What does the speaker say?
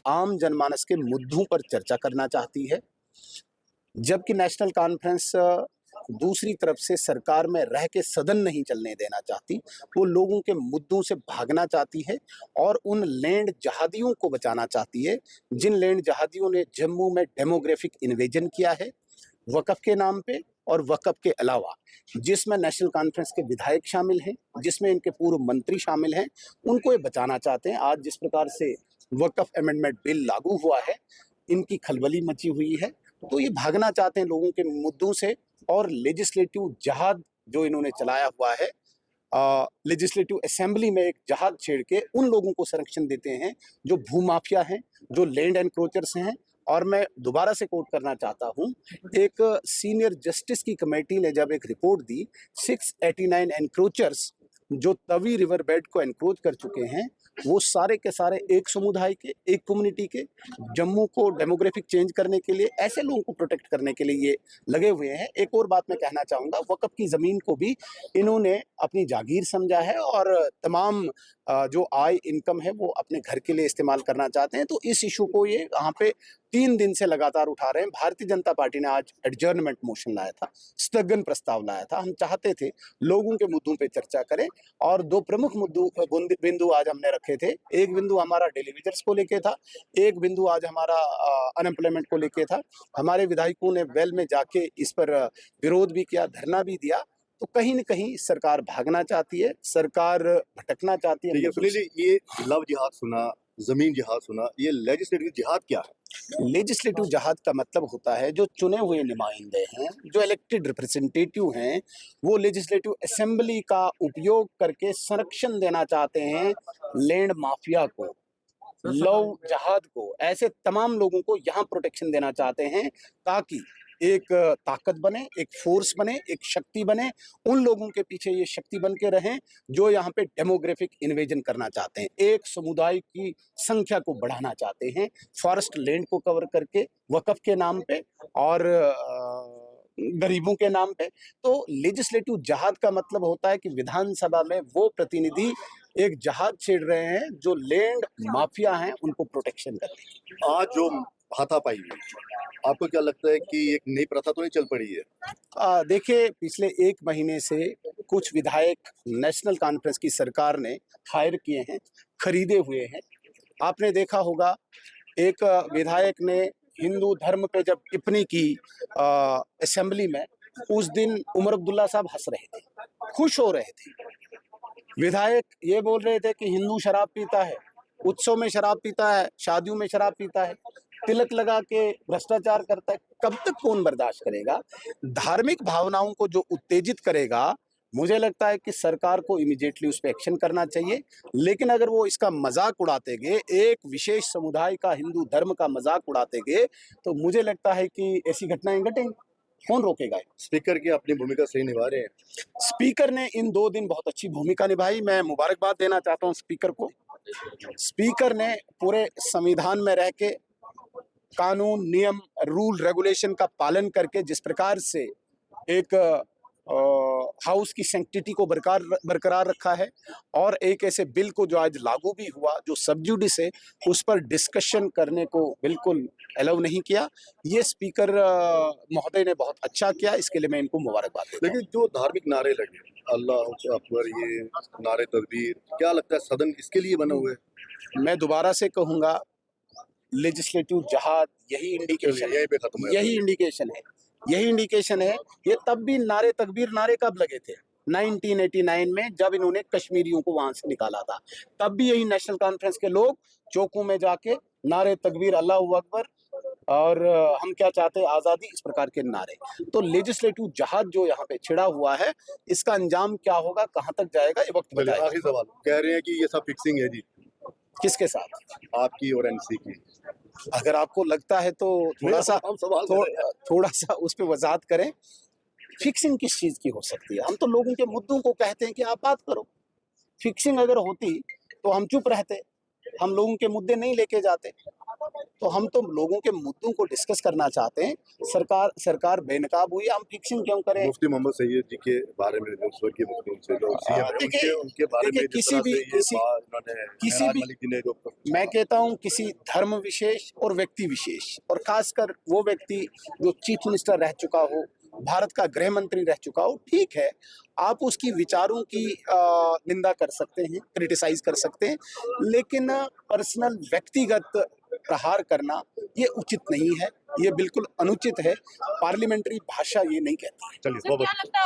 आम जनमानस के मुद्दों पर चर्चा करना चाहती है, जबकि नेशनल कॉन्फ्रेंस दूसरी तरफ से सरकार में रह के सदन नहीं चलने देना चाहती। वो लोगों के मुद्दों से भागना चाहती है और उन लैंड जहादियों को बचाना चाहती है जिन लैंड जहादियों ने जम्मू में डेमोग्राफिक इन्वेजन किया है वक़्फ़ के नाम पे, और वक़्फ़ के अलावा जिसमें नेशनल कॉन्फ्रेंस के विधायक शामिल हैं, जिसमें इनके पूर्व मंत्री शामिल हैं, उनको ये बचाना चाहते हैं। आज जिस प्रकार से वक़्फ़ अमेंडमेंट बिल लागू हुआ है, इनकी खलबली मची हुई है, तो ये भागना चाहते हैं लोगों के मुद्दों से। और लेजिस्लेटिव जहाद जो इन्होंने चलाया हुआ है, लेजिस्लेटिव असेंबली में एक जहाज छेड़ के उन लोगों को संरक्षण देते हैं जो भूमाफिया हैं, जो लैंड एनक्रोचर्स हैं। और मैं दोबारा से कोट करना चाहता हूं, एक सीनियर जस्टिस की कमेटी ने जब एक रिपोर्ट दी, 689 एनक्रोचर्स जो तवी रिवर बेड को एनक्रोच कर चुके हैं, वो सारे के सारे एक समुदाय के, एक कम्युनिटी के, जम्मू को डेमोग्राफिक चेंज करने के लिए, ऐसे लोगों को प्रोटेक्ट करने के लिए ये लगे हुए हैं। एक और बात मैं कहना चाहूँगा, वक़्फ़ की ज़मीन को भी इन्होंने अपनी जागीर समझा है और तमाम जो आय इनकम है वो अपने घर के लिए इस्तेमाल करना चाहते हैं। तो इस इशू को ये यहाँ पे 3 दिन से लगातार उठा रहे हैं। भारतीय जनता पार्टी ने आज एडजर्नमेंट मोशन लाया था, स्थगन प्रस्ताव लाया था। हम चाहते थे लोगों के मुद्दों पे चर्चा करें और 2 प्रमुख बिंदु आज हमने रखे थे। एक बिंदु हमारा डेली वेजर्स को लेके था, एक बिंदु आज हमारा अनएम्प्लॉयमेंट को लेके था। हमारे विधायकों ने वेल में जाके इस पर विरोध भी किया, धरना भी दिया। तो कहीं न कहीं सरकार भागना चाहती है, सरकार भटकना चाहती है। सुनील जी, ये लव जिहाद सुना, जमीन जिहाद सुना, ये लेजिस्लेटिव जिहाद क्या है? लेजिस्लेटिव जहाद का मतलब होता है जो चुने हुए नुमाइंदे हैं, जो इलेक्टेड रिप्रेजेंटेटिव हैं, वो लेजिस्लेटिव असेंबली का उपयोग करके संरक्षण देना चाहते हैं लैंड माफिया को, लव जहाद को, ऐसे तमाम लोगों को यहाँ प्रोटेक्शन देना चाहते हैं ताकि एक ताकत बने, एक फोर्स बने, एक शक्ति बने। उन लोगों के पीछे ये शक्ति बन के रहें जो यहाँ पे डेमोग्राफिक इन्वेजन करना चाहते हैं, एक समुदाय की संख्या को बढ़ाना चाहते हैं, फॉरेस्ट लैंड को कवर करके वक़्फ़ के नाम पे और गरीबों के नाम पे। तो लेजिस्लेटिव जहाद का मतलब होता है कि विधानसभा में वो प्रतिनिधि एक जहाज छेड़ रहे हैं जो लैंड माफिया हैं, उनको प्रोटेक्शन कर रहे हैं। आज जो हाथापाई हुई, आपको क्या लगता है कि एक नई प्रथा तो नहीं चल पड़ी है? देखिए, पिछले 1 महीने से कुछ विधायक नेशनल कॉन्फ्रेंस की सरकार ने हायर किए हैं, खरीदे हुए हैं। आपने देखा होगा, एक विधायक ने हिंदू धर्म पे जब टिप्पणी की असेंबली में, उस दिन उमर अब्दुल्ला साहब हंस रहे थे, खुश हो रहे थे। विधायक ये बोल रहे थे कि हिंदू शराब पीता है, उत्सव में शराब पीता है, शादियों में शराब पीता है, तिलक लगा के भ्रष्टाचार करता है। कब तक कौन बर्दाश्त करेगा? धार्मिक भावनाओं को जो उत्तेजित करेगा, मुझे लगता है कि सरकार को इमीडिएटली उस पे एक्शन करना चाहिए। लेकिन अगर वो इसका मजाक उड़ाते गए, एक विशेष समुदाय का, हिंदू धर्म का मजाक उड़ाते गए, तो मुझे लगता है कि ऐसी घटनाएं घटेंगी। कौन रोकेगा? स्पीकर की अपनी भूमिका सही निभा रहे हैं। स्पीकर ने इन 2 दिन बहुत अच्छी भूमिका निभाई। मैं मुबारकबाद देना चाहता हूं स्पीकर को। स्पीकर ने पूरे संविधान में रह के कानून, नियम, रूल, रेगुलेशन का पालन करके जिस प्रकार से एक हाउस की सैंक्टिटी को बरकरार रखा है और एक ऐसे बिल को जो आज लागू भी हुआ, जो सब जुडिस है, उस पर डिस्कशन करने को बिल्कुल अलाउ नहीं किया। ये स्पीकर महोदय ने बहुत अच्छा किया, इसके लिए मैं इनको मुबारकबाद देता हूं। लेकिन जो धार्मिक नारे लगे, अल्लाह अकबर, ये नारे तकबीर, क्या लगता है सदन इसके लिए बना हुआ है? मैं दोबारा से कहूंगा, लेजिस्लेटिव जहाद यही इंडिकेशन है, यही इंडिकेशन है, यही इंडिकेशन है। ये तब भी नारे तकबीर नारे कब लगे थे? 1989 में, जब इन्होंने कश्मीरियों को वहां से निकाला था, तब भी यही नेशनल कॉन्फ्रेंस के लोग चौकों में जाके नारे तकबीर, अल्लाहू अकबर और हम क्या चाहते हैं, आजादी, इस प्रकार के नारे। तो लेजिस्लेटिव जहाद जो यहाँ पे छिड़ा हुआ है, इसका अंजाम क्या होगा, कहाँ तक जाएगा, ये वक्त बताएगा। आखिरी सवाल, कह रहे हैं कि ये सब फिक्सिंग है जी। किसके साथ? आपकी और एनसी की। अगर आपको लगता है तो थोड़ा सा उस पर वजाहत करें। फिक्सिंग किस चीज की हो सकती है? हम तो लोगों के मुद्दों को कहते हैं कि आप बात करो। फिक्सिंग अगर होती तो हम चुप रहते, हम लोगों के मुद्दे नहीं लेके जाते। तो हम तो लोगों के मुद्दों को डिस्कस करना चाहते हैं। सरकार बेनकाब हुई, हम फिक्सिंग क्यों करें? मुफ्ती मोहम्मद सैयद जी के बारे में जो स्वर्गीय मुफ्ती से जो सीएम है देखिए उनके बारे में जिस किसी तरह भी से ये बात उन्होंने किसी मेहराज भी मलिक जी ने जो मैं कहता हूं किसी धर्म विशेष और व्यक्ति विशेष, और खासकर वो व्यक्ति जो चीफ मिनिस्टर रह चुका हो, भारत का गृह मंत्री रह चुका हो, ठीक है, आप उसकी विचारों की निंदा कर सकते हैं, क्रिटिसाइज कर सकते हैं, लेकिन पर्सनल व्यक्तिगत प्रहार करना ये उचित नहीं है, ये बिल्कुल अनुचित है। पार्लियामेंट्री भाषा ये नहीं कहती है। चलिए सर बहुत क्या लगता है